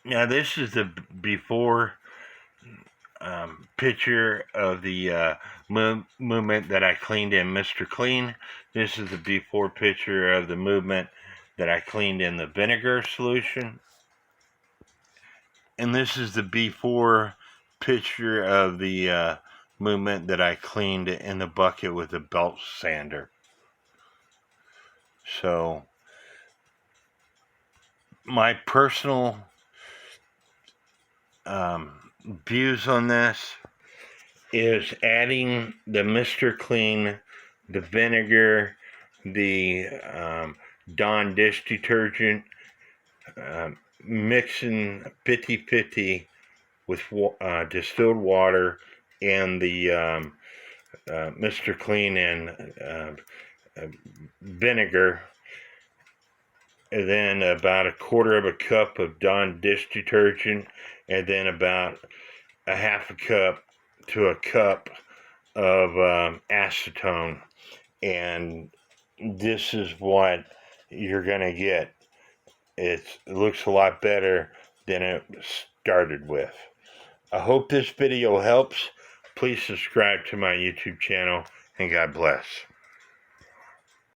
Now this is the before picture of the movement that I cleaned in Mr. Clean. This is the before picture of the movement that I cleaned in the vinegar solution. And this is the before picture of the movement that I cleaned in the bucket with a belt sander. So my personal views on this is adding the Mr. Clean, the vinegar, the Dawn dish detergent, mixing 50-50 with distilled water and the Mr. Clean and vinegar, and then about a quarter of a cup of Dawn dish detergent, and then about a half a cup to a cup of acetone. And this is what you're going to get. It looks a lot better than it started with. I hope this video helps. Please subscribe to my YouTube channel, and God bless.